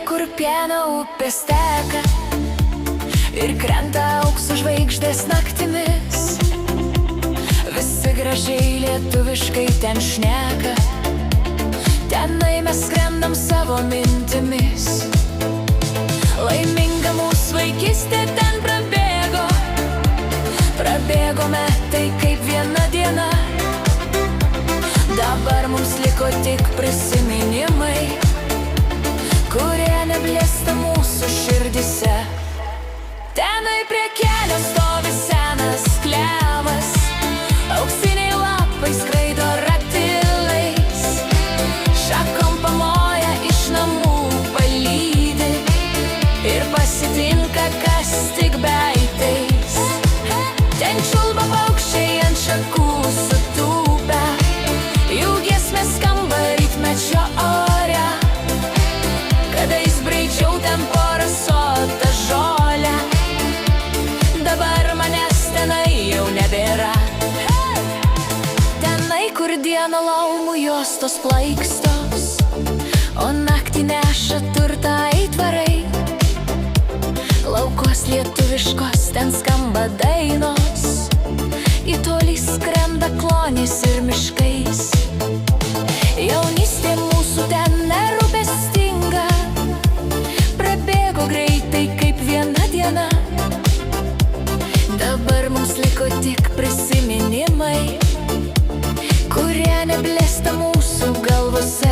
kur pieno upės teka ir krenta aukso žvaigždės naktimis. Visi gražiai lietuviškai ten šneka, tenai mes skrendam savo mintimis. Laiminga mūsų vaikystė ten prabėgo, prabėgome tai kaip viena diena. Dabar mums liko tik prisiminimai, kurie neblėsta mūsų širdise. Tenai prie kelio stovi senas klevas, auksiniai lapai skraido ratilais, šakom pamoja iš namų palydi ir pasitinka kas tik beateis. Ten čiulba paukščiai ant šakų sutūpę, jų giesmės skamba rytmečio ore. Kadais braidžiau ten po rasotą žolę, dabar manęs tenai jau nebėra. Tenai, kur dieną laumų juostos plaikstos, o naktį neša turtą aitvarai. Laukos lietuviškos ten skamba dainos, į tolį skrenda klonys ir miškais. Jaunystė mūsų ten nerūpestinga, prabėgo greitai kaip viena diena. Dabar mums liko tik prisiminimai, kurie neblėsta mūsų galvose.